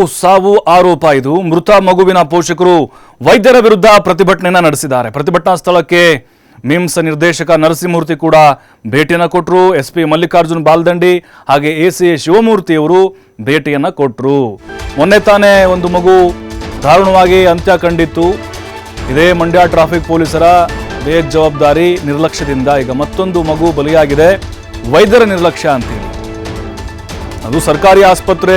ಸಾವು ಆರೋಪ ಇದು. ಮೃತ ಮಗುವಿನ ಪೋಷಕರು ವೈದ್ಯರ ವಿರುದ್ಧ ಪ್ರತಿಭಟನೆಯನ್ನ ನಡೆಸಿದ್ದಾರೆ. ಪ್ರತಿಭಟನಾ ಸ್ಥಳಕ್ಕೆ ಮಿಮ್ಸ್ ನಿರ್ದೇಶಕ ನರಸಿಂಹಮೂರ್ತಿ ಕೂಡ ಭೇಟಿಯನ್ನು ಕೊಟ್ಟರು. ಎಸ್ಪಿ ಮಲ್ಲಿಕಾರ್ಜುನ್ ಬಾಲ್ದಂಡಿ ಹಾಗೆ ಎಸಿ ಶಿವಮೂರ್ತಿ ಅವರು ಭೇಟಿಯನ್ನ ಕೊಟ್ಟರು. ಮೊನ್ನೆ ತಾನೇ ಒಂದು ಮಗು ದಾರುಣವಾಗಿ ಅಂತ್ಯ ಕಂಡಿತ್ತು. ಇದೇ ಮಂಡ್ಯ ಟ್ರಾಫಿಕ್ ಪೊಲೀಸರ ಬೇಜವಾಬ್ದಾರಿ ನಿರ್ಲಕ್ಷ್ಯದಿಂದ ಈಗ ಮತ್ತೊಂದು ಮಗು ಬಲಿಯಾಗಿದೆ. ವೈದ್ಯರ ನಿರ್ಲಕ್ಷ್ಯ ಅಂತೇಳಿ ಅದು ಸರ್ಕಾರಿ ಆಸ್ಪತ್ರೆ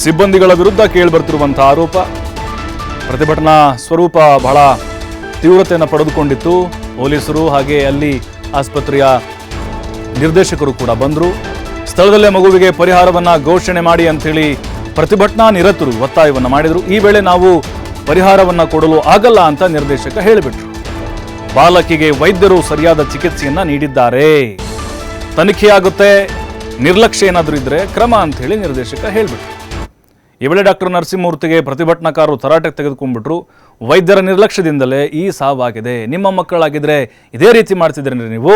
ಸಿಬ್ಬಂದಿಗಳ ವಿರುದ್ಧ ಕೇಳಿಬರ್ತಿರುವಂತಹ ಆರೋಪ. ಪ್ರತಿಭಟನಾ ಸ್ವರೂಪ ಬಹಳ ತೀವ್ರತೆಯನ್ನು ಪಡೆದುಕೊಂಡಿತ್ತು. ಪೊಲೀಸರು ಹಾಗೆ ಅಲ್ಲಿ ಆಸ್ಪತ್ರೆಯ ನಿರ್ದೇಶಕರು ಕೂಡ ಬಂದರು. ಸ್ಥಳದಲ್ಲೇ ಮಗುವಿಗೆ ಪರಿಹಾರವನ್ನ ಘೋಷಣೆ ಮಾಡಿ ಅಂಥೇಳಿ ಪ್ರತಿಭಟನಾ ನಿರತರು ಒತ್ತಾಯವನ್ನು ಮಾಡಿದರು. ಈ ವೇಳೆ ನಾವು ಪರಿಹಾರವನ್ನ ಕೊಡಲು ಆಗಲ್ಲ ಅಂತ ನಿರ್ದೇಶಕ ಹೇಳಿಬಿಟ್ರು. ಬಾಲಕಿಗೆ ವೈದ್ಯರು ಸರಿಯಾದ ಚಿಕಿತ್ಸೆಯನ್ನ ನೀಡಿದ್ದಾರೆ, ತನಿಖೆಯಾಗುತ್ತೆ, ನಿರ್ಲಕ್ಷ್ಯ ಏನಾದರೂ ಇದ್ರೆ ಕ್ರಮ ಅಂತ ಹೇಳಿ ನಿರ್ದೇಶಕ ಹೇಳಿಬಿಟ್ರು. ಈ ವೇಳೆ ಡಾಕ್ಟರ್ ನರಸಿಂಹಮೂರ್ತಿಗೆ ಪ್ರತಿಭಟನಾಕಾರರು ತರಾಟೆಗೆ ತೆಗೆದುಕೊಂಡ್ಬಿಟ್ರು. ವೈದ್ಯರ ನಿರ್ಲಕ್ಷ್ಯದಿಂದಲೇ ಈ ಸಾವಾಗಿದೆ. ನಿಮ್ಮ ಮಕ್ಕಳಾಗಿದ್ರೆ ಇದೇ ರೀತಿ ಮಾಡ್ತಿದ್ರೇನ್ರಿ ನೀವು?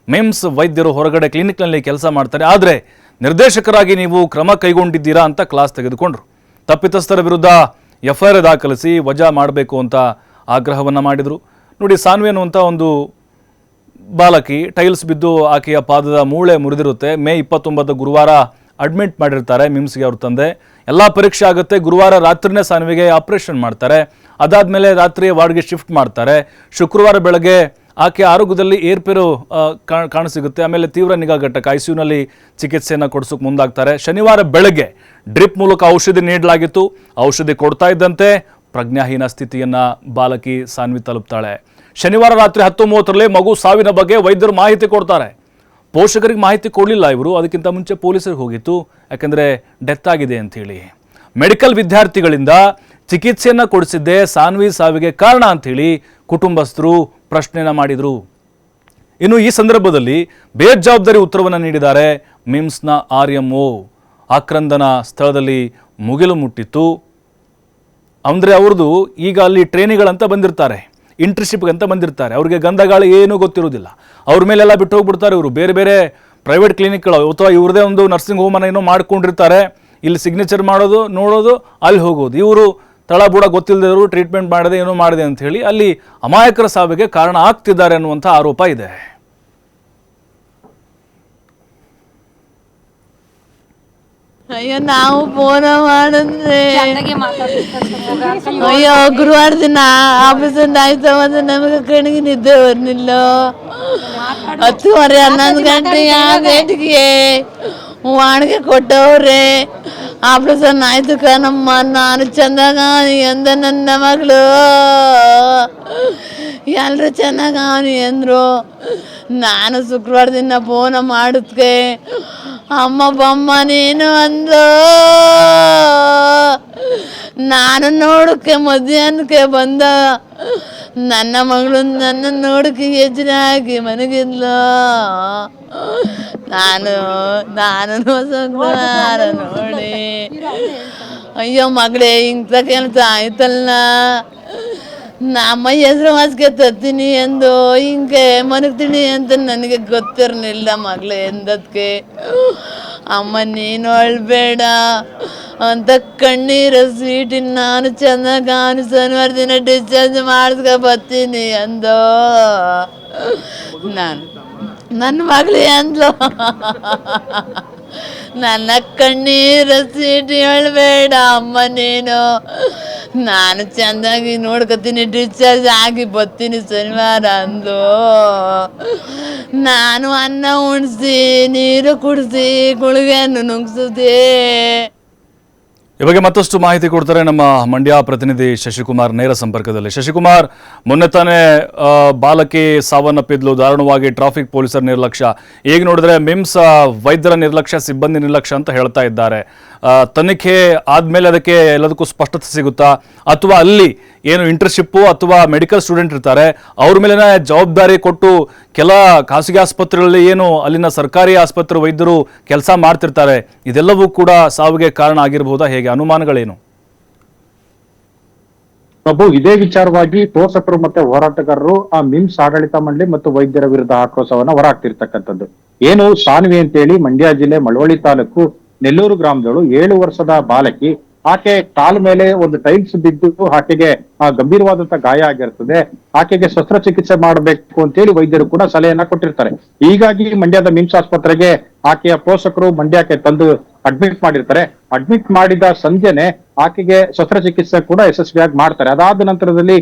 ಮಿಮ್ಸ್ ವೈದ್ಯರು ಹೊರಗಡೆ ಕ್ಲಿನಿಕ್ನಲ್ಲಿ ಕೆಲಸ ಮಾಡ್ತಾರೆ, ಆದರೆ ನಿರ್ದೇಶಕರಾಗಿ ನೀವು ಕ್ರಮ ಕೈಗೊಂಡಿದ್ದೀರಾ ಅಂತ ಕ್ಲಾಸ್ ತೆಗೆದುಕೊಂಡ್ರು. ತಪ್ಪಿತಸ್ಥರ ವಿರುದ್ಧ ಎಫ್ಐಆರ್ ದಾಖಲಿಸಿ ವಜಾ ಮಾಡಬೇಕು ಅಂತ ಆಗ್ರಹವನ್ನು ಮಾಡಿದರು. ನೋಡಿ, ಸಾನ್ವಿ ಅನ್ನುವಂಥ ಒಂದು ಬಾಲಕಿ ಟೈಲ್ಸ್ ಬಿದ್ದು ಆಕೆಯ ಪಾದದ ಮೂಳೆ ಮುರಿದಿರುತ್ತೆ. ಮೇ 29 ಗುರುವಾರ ಅಡ್ಮಿಟ್ ಮಾಡಿರ್ತಾರೆ ಮಿಮ್ಸ್ಗೆ ಅವ್ರ ತಂದೆ. ಎಲ್ಲ ಪರೀಕ್ಷೆ ಆಗುತ್ತೆ. ಗುರುವಾರ ರಾತ್ರಿನೇ ಸಾನ್ವಿಗೆ ಆಪರೇಷನ್ ಮಾಡ್ತಾರೆ. ಅದಾದಮೇಲೆ ರಾತ್ರಿ ವಾರ್ಡ್ಗೆ ಶಿಫ್ಟ್ ಮಾಡ್ತಾರೆ. ಶುಕ್ರವಾರ ಬೆಳಗ್ಗೆ ಆಕೆ ಆರೋಗ್ಯದಲ್ಲಿ ಏರ್ಪೇರು ಕಾಣಸಿಗುತ್ತೆ. ಆಮೇಲೆ ತೀವ್ರ ನಿಗಾ ಘಟಕ ಐಸಿಯುನಲ್ಲಿ ಚಿಕಿತ್ಸೆಯನ್ನು ಕೊಡಿಸೋಕೆ ಮುಂದಾಗ್ತಾರೆ. ಶನಿವಾರ ಬೆಳಗ್ಗೆ ಡ್ರಿಪ್ ಮೂಲಕ ಔಷಧಿ ನೀಡಲಾಗಿತ್ತು. ಔಷಧಿ ಕೊಡ್ತಾ ಇದ್ದಂತೆ ಪ್ರಜ್ಞಾಹೀನ ಸ್ಥಿತಿಯನ್ನು ಬಾಲಕಿ ಸಾನ್ವಿ ತಲುಪ್ತಾಳೆ. ಶನಿವಾರ ರಾತ್ರಿ 10:30ರಲ್ಲಿ ಮಗು ಸಾವಿನ ಬಗ್ಗೆ ವೈದ್ಯರು ಮಾಹಿತಿ ಕೊಡ್ತಾರೆ. ಪೋಷಕರಿಗೆ ಮಾಹಿತಿ ಕೊಡಲಿಲ್ಲ ಇವರು. ಅದಕ್ಕಿಂತ ಮುಂಚೆ ಪೊಲೀಸರಿಗೆ ಹೋಗಿತ್ತು, ಯಾಕೆಂದರೆ ಡೆತ್ ಆಗಿದೆ ಅಂಥೇಳಿ. ಮೆಡಿಕಲ್ ವಿದ್ಯಾರ್ಥಿಗಳಿಂದ ಚಿಕಿತ್ಸೆಯನ್ನು ಕೊಡಿಸಿದ್ದೇ ಸಾನ್ವಿ ಸಾವಿಗೆ ಕಾರಣ ಅಂಥೇಳಿ ಕುಟುಂಬಸ್ಥರು ಪ್ರಶ್ನೆಯನ್ನು ಮಾಡಿದರು. ಇನ್ನು ಈ ಸಂದರ್ಭದಲ್ಲಿ ಬೇಜವಾಬ್ದಾರಿ ಉತ್ತರವನ್ನು ನೀಡಿದ್ದಾರೆ ಮಿಮ್ಸ್ನ RMO. ಆಕ್ರಂದನ ಸ್ಥಳದಲ್ಲಿ ಮುಗಿಲು ಮುಟ್ಟಿತ್ತು. ಅಂದರೆ ಅವ್ರದ್ದು ಈಗ ಅಲ್ಲಿ ಟ್ರೈನಿಗಳಂತ ಬಂದಿರ್ತಾರೆ, ಇಂಟರ್ನ್ಶಿಪ್ಗಂತ ಬಂದಿರ್ತಾರೆ. ಅವ್ರಿಗೆ ಗಂಧಗಾಳಿ ಏನೂ ಗೊತ್ತಿರೋದಿಲ್ಲ. ಅವ್ರ ಮೇಲೆಲ್ಲ ಬಿಟ್ಟು ಹೋಗ್ಬಿಡ್ತಾರೆ ಇವರು. ಬೇರೆ ಬೇರೆ ಪ್ರೈವೇಟ್ ಕ್ಲಿನಿಕ್ಗಳು ಅಥವಾ ಇವ್ರದೇ ಒಂದು ನರ್ಸಿಂಗ್ ಹೋಮನ್ನು ಏನೋ ಮಾಡ್ಕೊಂಡಿರ್ತಾರೆ. ಇಲ್ಲಿ ಸಿಗ್ನೇಚರ್ ಮಾಡೋದು, ನೋಡೋದು, ಅಲ್ಲಿ ಹೋಗೋದು. ಇವರು ತಳಬುಡ ಗೊತ್ತಿಲ್ಲದವರು ಟ್ರೀಟ್ಮೆಂಟ್ ಮಾಡದೆ ಏನೋ ಮಾಡಿದೆ ಅಂತ ಹೇಳಿ ಅಲ್ಲಿ ಅಮಾಯಕರ ಸಾವಿಗೆ ಕಾರಣ ಆಗ್ತಿದ್ದಾರೆ ಅನ್ನುವಂಥ ಆರೋಪ ಇದೆ. ಅಯ್ಯೋ, ನಾವು ಫೋನ್ ಮಾಡಿದ್ರೆ ಅಯ್ಯೋ ಗುರುವಾರ ದಿನ ಆಪರೇಷನ್ ಆಯ್ತು. ಮತ್ತೆ ನಮಗೆ ಕಣ್ಣಿಗೆ ನಿದ್ದೆ ಬರ್ಲಿಲ್ಲ. 10:30 11 ಗಂಟೆಗೆ ವಾಣಿಗೆ ಕೊಟ್ಟವ್ರೆ. ಆಪರೇಷನ್ ಆಯ್ತು ಕಣಮ್ಮ, ನಾನು ಚಂದಾಗವನಿ ಎಂದ ನನ್ನ ಮಗಳು. ಎಲ್ಲರೂ ಚೆನ್ನಾಗವನಿ ಅಂದರು. ನಾನು ಶುಕ್ರವಾರ ದಿನ ಫೋನ್ ಮಾಡಿದ್ಕೆ ಅಮ್ಮ ಬಮ್ಮ ನೀನು ಅಂದು. ನಾನು ನೋಡಕ್ಕೆ ಮಧ್ಯಾಹ್ನಕ್ಕೆ ಬಂದ. ನನ್ನ ಮಗಳು ನನ್ನ ನೋಡಕ್ಕೆ ಎಚ್ಚರ ಆಗಿ ಮನಗಿದ್ಲ. ನಾನು ಶುಕ್ರವಾರ ನೋಡಿ ಅಯ್ಯೋ ಮಗಳೇ ಇಂಥ ಕೆಲಸ ಆಯ್ತಲ್ಲ, ನಮ್ಮ ಹೆಸರು ಮಾಸ್ಗೆ ತತ್ತೀನಿ ಎಂದು ಹಿಂಗೆ ಮನಗ್ತೀನಿ ಅಂತ ನನಗೆ ಗೊತ್ತಿರಲಿಲ್ಲ ಮಗಳೇ ಎಂದದ್ಕೆ. ಅಮ್ಮ ನೀನು ಅಳ್ಬೇಡ ಅಂತ ಕಣ್ಣೀರು ಸ್ವೀಟಿನ ನಾನು ಚೆನ್ನಾಗಿ ಶನಿವಾರ ದಿನ ಡಿಸ್ಚಾರ್ಜ್ ಮಾಡಿಸ್ಕೊ ಬರ್ತೀನಿ ಅಂದು. ನಾನು ನನ್ನ ಮಗಳೇ ಅಂದ್ಲು, ನನ್ನ ಕಣ್ಣೀರು ಸ್ವೀಟಿ ಅಳ್ಬೇಡ ಅಮ್ಮ ನೀನು, ನಾನು ಚೆಂದಾಗಿ ನೋಡ್ಕೊತೀನಿ, ಡಿಸ್ಚಾರ್ಜ್ ಆಗಿ ಬರ್ತೀನಿ ಶನಿವಾರ ಅಂದು. ನಾನು ಅನ್ನ ಉಣಿಸಿ ನೀರು ಕುಡಿಸಿ ಗುಳಿಗೆಯನ್ನು ನುಂಗ್ಸಿದೆ. ಈ ಬಗ್ಗೆ ಮತ್ತಷ್ಟು ಮಾಹಿತಿ ಕೊಡ್ತಾರೆ ನಮ್ಮ ಮಂಡ್ಯ ಪ್ರತಿನಿಧಿ ಶಶಿಕುಮಾರ್ ನೇರ ಸಂಪರ್ಕದಲ್ಲಿ. ಶಶಿಕುಮಾರ್, ಮೊನ್ನೆ ತಾನೇ ಬಾಲಕಿ ಸಾವನ್ನಪ್ಪಿದ್ಲು ದಾರುಣವಾಗಿ ಟ್ರಾಫಿಕ್ ಪೊಲೀಸರ ನಿರ್ಲಕ್ಷ್ಯ. ಈಗ ನೋಡಿದ್ರೆ ಮಿಮ್ಸ್ ವೈದ್ಯರ ನಿರ್ಲಕ್ಷ್ಯ, ಸಿಬ್ಬಂದಿ ನಿರ್ಲಕ್ಷ್ಯ ಅಂತ ಹೇಳ್ತಾ ಇದ್ದಾರೆ. ತನಿಖೆ ಆದಮೇಲೆ ಅದಕ್ಕೆ ಎಲ್ಲದಕ್ಕೂ ಸ್ಪಷ್ಟತೆ ಸಿಗುತ್ತಾ, ಅಥವಾ ಅಲ್ಲಿ ಏನು ಇಂಟರ್ನ್ಶಿಪ್ಪು ಅಥವಾ ಮೆಡಿಕಲ್ ಸ್ಟೂಡೆಂಟ್ ಇರ್ತಾರೆ ಅವ್ರ ಮೇಲೆನೇ ಜವಾಬ್ದಾರಿ ಕೊಟ್ಟು ಕೆಲ ಖಾಸಗಿ ಆಸ್ಪತ್ರೆಗಳಲ್ಲಿ ಏನು ಅಲ್ಲಿನ ಸರ್ಕಾರಿ ಆಸ್ಪತ್ರೆ ವೈದ್ಯರು ಕೆಲಸ ಮಾಡ್ತಿರ್ತಾರೆ, ಇದೆಲ್ಲವೂ ಕೂಡ ಸಾವಿಗೆ ಕಾರಣ ಆಗಿರಬಹುದಾ? ಹೇಗೆ ಅನುಮಾನಗಳೇನು? ಪ್ರಭು, ಇದೇ ವಿಚಾರವಾಗಿ ಪೋಷಕರು ಮತ್ತೆ ಹೋರಾಟಗಾರರು ಆ ಮಿಮ್ಸ್ ಆಡಳಿತ ಮಂಡಳಿ ಮತ್ತು ವೈದ್ಯರ ವಿರುದ್ಧ ಆಕ್ರೋಶವನ್ನ ಹೊರಹಾಕ್ತಿರ್ತಕ್ಕಂಥದ್ದು. ಏನು ಸಾನ್ವಿ ಅಂತೇಳಿ ಮಂಡ್ಯ ಜಿಲ್ಲೆ ಮಳವಳ್ಳಿ ತಾಲೂಕು ನೆಲ್ಲೂರು ಗ್ರಾಮದವಳು 7 ವರ್ಷದ ಬಾಲಕಿ. ಆಕೆ ಕಾಲ ಮೇಲೆ ಒಂದು ಟೈಲ್ಸ್ ಬಿದ್ದು ಆಕೆಗೆ ಗಂಭೀರವಾದಂತಹ ಗಾಯ ಆಗಿರ್ತದೆ. ಆಕೆಗೆ ಶಸ್ತ್ರಚಿಕಿತ್ಸೆ ಮಾಡಬೇಕು ಅಂತೇಳಿ ವೈದ್ಯರು ಕೂಡ ಸಲಹೆಯನ್ನ ಕೊಟ್ಟಿರ್ತಾರೆ. ಹೀಗಾಗಿ ಮಂಡ್ಯದ ಮಿಮ್ಸ್ ಆಸ್ಪತ್ರೆಗೆ ಆಕೆಯ ಪೋಷಕರು ಮಂಡ್ಯಕ್ಕೆ ತಂದು ಅಡ್ಮಿಟ್ ಮಾಡಿರ್ತಾರೆ. ಅಡ್ಮಿಟ್ ಮಾಡಿದ ಸಂಜೆನೆ ಆಕೆಗೆ ಶಸ್ತ್ರಚಿಕಿತ್ಸೆ ಕೂಡ ಯಶಸ್ವಿಯಾಗಿ ಮಾಡ್ತಾರೆ. ಅದಾದ ನಂತರದಲ್ಲಿ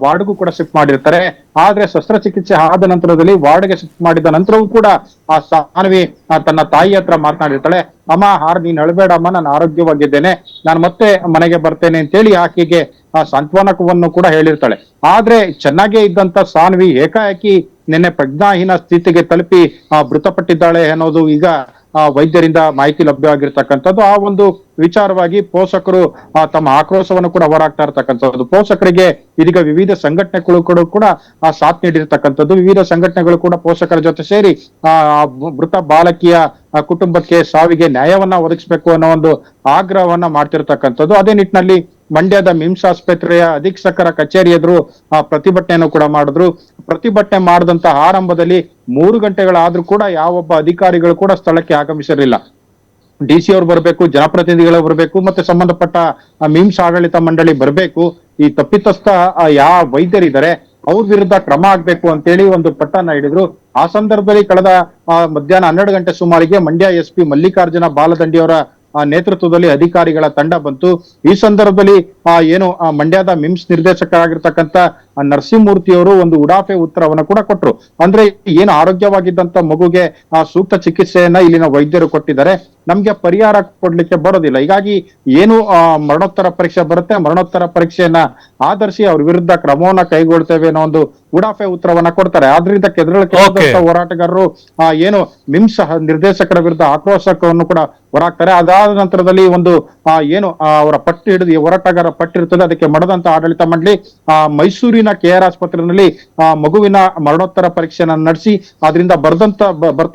ವಾರ್ಡ್ಗೂ ಕೂಡ ಶಿಫ್ಟ್ ಮಾಡಿರ್ತಾರೆ. ಆದ್ರೆ ಶಸ್ತ್ರಚಿಕಿತ್ಸೆ ಆದ ನಂತರದಲ್ಲಿ ವಾರ್ಡ್ಗೆ ಶಿಫ್ಟ್ ಮಾಡಿದ ನಂತರವೂ ಕೂಡ ಆ ಸಾನ್ವಿ ತನ್ನ ತಾಯಿ ಹತ್ರ ಮಾತನಾಡಿರ್ತಾಳೆ. ಅಮ್ಮ ನೀನ್ ಅಳಬೇಡಮ್ಮ, ನಾನು ಆರೋಗ್ಯವಾಗಿದ್ದೇನೆ, ನಾನು ಮತ್ತೆ ಮನೆಗೆ ಬರ್ತೇನೆ ಅಂತೇಳಿ ಆಕೆಗೆ ಆ ಸಾಂತ್ವನವನ್ನು ಕೂಡ ಹೇಳಿರ್ತಾಳೆ. ಆದ್ರೆ ಚೆನ್ನಾಗೇ ಇದ್ದಂತ ಸಾನ್ವಿ ಏಕಾಏಕಿ ನಿನ್ನೆ ಪ್ರಜ್ಞಾಹೀನ ಸ್ಥಿತಿಗೆ ತಲುಪಿ ಮೃತಪಟ್ಟಿದ್ದಾಳೆ ಅನ್ನೋದು ಈಗ ವೈದ್ಯರಿಂದ ಮಾಹಿತಿ ಲಭ್ಯವಾಗಿರ್ತಕ್ಕಂಥದ್ದು. ಆ ಒಂದು ವಿಚಾರವಾಗಿ ಪೋಷಕರು ತಮ್ಮ ಆಕ್ರೋಶವನ್ನು ಕೂಡ ಹೊರಹಾಕ್ತಾ ಇರ್ತಕ್ಕಂಥದ್ದು. ಪೋಷಕರಿಗೆ ಇದೀಗ ವಿವಿಧ ಸಂಘಟನೆಗಳು ಕೂಡ ಸಾಥ್ ನೀಡಿರ್ತಕ್ಕಂಥದ್ದು. ವಿವಿಧ ಸಂಘಟನೆಗಳು ಕೂಡ ಪೋಷಕರ ಜೊತೆ ಸೇರಿ ಮೃತ ಬಾಲಕಿಯ ಕುಟುಂಬಕ್ಕೆ ಸಾವಿಗೆ ನ್ಯಾಯವನ್ನ ಒದಗಿಸಬೇಕು ಅನ್ನೋ ಒಂದು ಆಗ್ರಹವನ್ನ ಮಾಡ್ತಿರ್ತಕ್ಕಂಥದ್ದು. ಅದೇ ನಿಟ್ಟಿನಲ್ಲಿ ಮಂಡ್ಯದ ಮಿಮ್ಸ್ ಆಸ್ಪತ್ರೆಯ ಅಧೀಕ್ಷಕರ ಕಚೇರಿ ಎದುರು ಪ್ರತಿಭಟನೆಯನ್ನು ಕೂಡ ಮಾಡಿದ್ರು. ಪ್ರತಿಭಟನೆ ಮಾಡಿದಂತ ಆರಂಭದಲ್ಲಿ 3 ಗಂಟೆಗಳಾದ್ರೂ ಕೂಡ ಯಾವೊಬ್ಬ ಅಧಿಕಾರಿಗಳು ಕೂಡ ಸ್ಥಳಕ್ಕೆ ಆಗಮಿಸಿರಲಿಲ್ಲ. DC ಅವ್ರು ಬರಬೇಕು, ಜನಪ್ರತಿನಿಧಿಗಳು ಬರಬೇಕು, ಮತ್ತೆ ಸಂಬಂಧಪಟ್ಟ ಮಿಮ್ಸ್ ಆಡಳಿತ ಮಂಡಳಿ ಬರಬೇಕು. ಈ ತಪ್ಪಿತಸ್ಥ ಯಾವ ವೈದ್ಯರಿದ್ದಾರೆ ಅವ್ರ ವಿರುದ್ಧ ಕ್ರಮ ಆಗ್ಬೇಕು ಅಂತೇಳಿ ಒಂದು ಪಟ್ಟನ್ನ ಹಿಡಿದ್ರು. ಆ ಸಂದರ್ಭದಲ್ಲಿ ಕಳೆದ ಮಧ್ಯಾಹ್ನ 12 ಗಂಟೆ ಸುಮಾರಿಗೆ ಮಂಡ್ಯ SP ಮಲ್ಲಿಕಾರ್ಜುನ ಬಾಲದಂಡಿಯವರ ನೇತೃತ್ವದಲ್ಲಿ ಅಧಿಕಾರಿಗಳ ತಂಡ ಬಂತು. ಈ ಸಂದರ್ಭದಲ್ಲಿ ಏನು ಮಂಡ್ಯದ ಮಿಮ್ಸ್ ನಿರ್ದೇಶಕರಾಗಿರ್ತಕ್ಕಂಥ ನರಸಿಂಹಮೂರ್ತಿ ಅವರು ಒಂದು ಉಡಾಫೆ ಉತ್ತರವನ್ನು ಕೂಡ ಕೊಟ್ರು. ಅಂದ್ರೆ ಏನು ಆರೋಗ್ಯವಾಗಿದ್ದಂತ ಮಗುಗೆ ಸೂಕ್ತ ಚಿಕಿತ್ಸೆಯನ್ನ ಇಲ್ಲಿನ ವೈದ್ಯರು ಕೊಟ್ಟಿದ್ದಾರೆ, ನಮ್ಗೆ ಪರಿಹಾರ ಕೊಡ್ಲಿಕ್ಕೆ ಬರೋದಿಲ್ಲ. ಹೀಗಾಗಿ ಏನು ಮರಣೋತ್ತರ ಪರೀಕ್ಷೆ ಬರುತ್ತೆ, ಮರಣೋತ್ತರ ಪರೀಕ್ಷೆಯನ್ನ ಆಧರಿಸಿ ಅವ್ರ ವಿರುದ್ಧ ಕ್ರಮವನ್ನ ಕೈಗೊಳ್ತೇವೆ ಅನ್ನೋ ಒಂದು ಉಡಾಫೆ ಉತ್ತರವನ್ನ ಕೊಡ್ತಾರೆ. ಆದ್ರಿಂದ ಕೆದರಳಿಕೆ ಹೋರಾಟಗಾರರು ಏನು ಮಿಮ್ಸ್ ನಿರ್ದೇಶಕರ ವಿರುದ್ಧ ಆಕ್ರೋಶವನ್ನು ಕೂಡ ಹೊರಾಕ್ತಾರೆ. ಅದಾದ ನಂತರದಲ್ಲಿ ಒಂದು ಏನು ಅವರ ಪಟ್ಟು ಹಿಡಿದು ಹೋರಾಟಗಾರ ಪಟ್ಟಿರ್ತದೆ, ಅದಕ್ಕೆ ಮಡದಂತ ಆಡಳಿತ ಮಂಡಳಿ ಮೈಸೂರಿನ KR ಆಸ್ಪತ್ರೆಯಲ್ಲಿ ಮಗುವಿನ ಮರಣೋತ್ತರ ಪರೀಕ್ಷೆಯನ್ನ ನಡೆಸಿ ಅದರಿಂದ